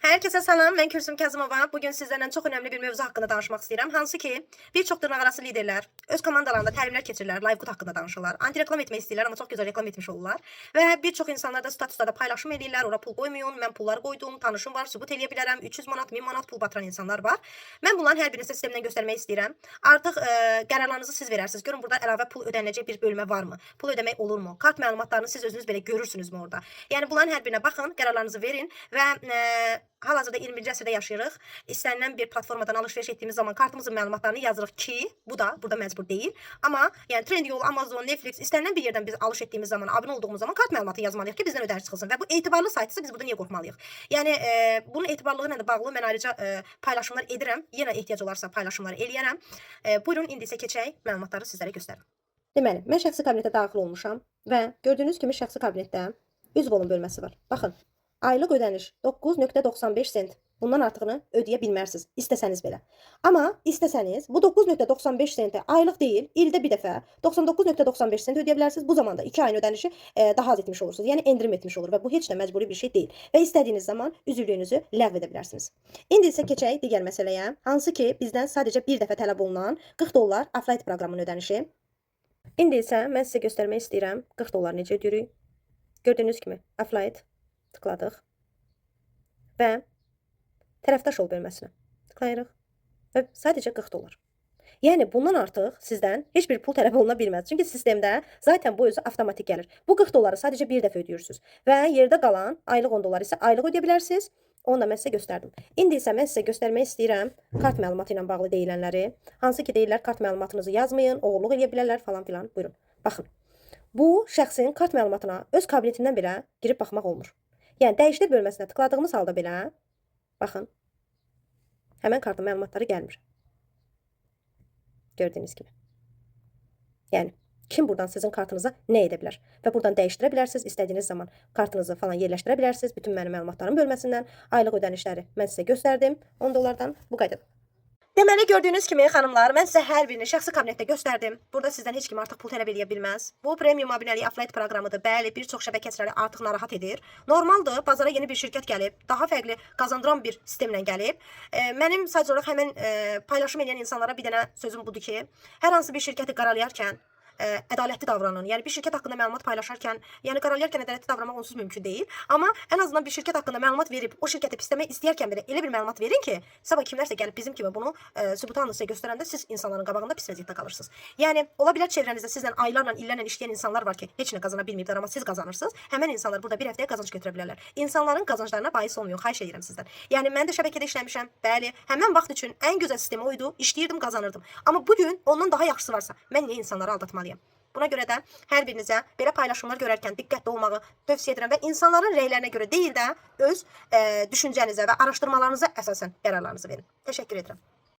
Herkese salam, ben Kürsüm Kazımova. Bugün sizlerle çok önemli bir mövzu hakkında danışmak istedim. Hansı ki, bir çox dırnaqarası liderlər öz komandalarında təlimlər keçirirlər, live haqqında danışırlar. Anti-reklam etmək istəyirlər, amma çox gözəl reklam etmiş olurlar. Və bir çox insanlar da statuslarda paylaşım edirlər, ora pul qoymayın, mən pulları qoydum, tanışım var, sübut eləyə bilərəm, 300 manat, 1000 manat pul batıran insanlar var. Mən bunların hər birini sistemdən göstərmək istəyirəm. Artıq qərarlarınızı siz verərsiniz. Görün burada əlavə pul ödəniləcək bir bölmə varmı? Pul ödəmək olurmu? Kart məlumatlarını siz özünüz belə görürsünüzmü orada? Yəni bunların hər birinə baxın, qərarlarınızı verin və hal-hazırda 21-ci əsrdə yaşayırıq. İstənilən bir platformadan alış-veriş etdiyimiz zaman kartımızın məlumatlarını yazırıq ki, bu da burada məcbur deyil. Amma yəni Trendyol, Amazon, Netflix istənilən bir yerdən biz alış etdiyimiz zaman, abunə olduğumuz zaman kart məlumatı yazmalıyıq ki, bizdən ödəniş çıxılsın və bu etibarlı saytsa biz burada niyə qorxmalıyıq? Yəni bunun etibarlığı ilə də bağlı mən ayrıca paylaşımlar edirəm. Yenə ehtiyac olarsa paylaşımlar eləyərəm. Buyurun indi isə keçək məlumatları sizlərə göstərim. Deməli, mən şəxsi kabinetə daxil olmuşam və gördüyünüz kimi şəxsi kabinetdə üzv olun bölməsi var. Baxın. Aylıq ödəniş 9.95 sent. Bundan artığını ödəyə bilmərsiniz, istəsəniz belə. Amma istəsəniz bu 9.95 senti aylıq deyil, ildə bir dəfə 99.95 sent ödəyə bilərsiniz. Bu zamanda 2 ayın ödənişi daha az etmiş olursunuz. Yəni endirim etmiş olur və bu heç də məcburi bir şey deyil. Və istədiyiniz zaman üzvlüyünüzü ləğv edə bilərsiniz. İndi isə keçək digər məsələyə. Hansı ki bizdən sadəcə bir dəfə tələb olunan 40 dollar Affiliate proqramının ödənişi. İndi isə mən sizə göstərmək istəyirəm 40 dollar necə ödəyirik. Gördüyünüz kimi Affiliate tıkladıq və tərəfdaş ol bölməsinə tıklayırıq və sadəcə 40 dollar. Yəni bundan artıq sizdən heç bir pul tələb oluna bilməz. Çünki sistemdə zaten bu özü avtomatik gəlir. Bu 40 dolları sadəcə bir dəfə ödəyirsiniz və yerdə qalan aylıq 10 dollar isə aylıq ödəyə bilərsiniz. Onu da mən sizə göstərdim. İndi isə mən sizə göstərmək istəyirəm kart məlumatı ilə bağlı deyilənləri. Hansı ki deyirlər kart məlumatınızı yazmayın, oğurluq edə bilərlər falan filan. Buyurun. Baxın. Bu şəxsin kart məlumatına öz kabinetindən belə girib baxmaq olmur. Yəni dəyişdir bölməsinə tıkladığımız halda belə baxın. Həmən kartın məlumatları gəlmir. Gördüyünüz kimi. Yəni kim buradan sizin kartınıza nə edə bilər? Və buradan dəyişdirə bilərsiniz. İstədiyiniz zaman kartınızı falan yerləşdirə bilərsiniz. Bütün mənim məlumatlarım bölməsindən aylıq ödənişləri mən sizə göstərdim. 10 dollardan bu qaydada. Deməli gördüyünüz kimi xanımlar, mən sizə hər birini şəxsi kabinetdə göstərdim. Burada sizdən heç kim artıq pul tələb edə bilməz. Bu premium abunəlik Affiliate proqramıdır. Bəli, bir çox şəbəkəçiləri artıq narahat edir. Normaldır, bazara yeni bir şirkət gəlib, daha fərqli qazandıran bir sistemlə gəlib. Mənim sadəcə olaraq həmin paylaşım edən insanlara bir dənə sözüm budur ki, hər hansı bir şirkəti qaralayarkən ədalətli davranın. Yəni bir şirkət haqqında məlumat paylaşarkən, yəni qaralayarkən ədalətli davranmaq onsuz mümkün deyil. Amma ən azından bir şirkət haqqında məlumat verib o şirkəti pisləmək istəyərkən belə elə bir məlumat verin ki, sabah kimlərsə gəlib bizim kimi bunu sübutanla sizə göstərəndə siz insanların qabağında pis vəziyyətdə qalırsınız. Yəni ola bilər çevrənizdə sizlə aylarla, illərlə işləyən insanlar var ki, heç nə qazana bilməyiblər, amma siz qazanırsınız. Həmin insanlar burada bir həftəyə qazanc götürə bilərlər. İnsanların qazanclarına bais olmayın, xahiş edirəm sizdən. Yəni mən də şəbəkədə işləmişəm. Bəli, həmin vaxt üçün ən gözəl sistem o idi. İşləyirdim, qazanırdım. Amma bu gün ondan daha yaxşısı varsa, mən niyə insanları aldatmalıyam? Buna görə də hər birinizə belə paylaşımlar görərkən diqqətli olmağı tövsiyə edirəm və insanların rəylərinə görə deyil də öz düşüncənizə və araşdırmalarınıza əsasən qərarlarınızı verin. Təşəkkür edirəm.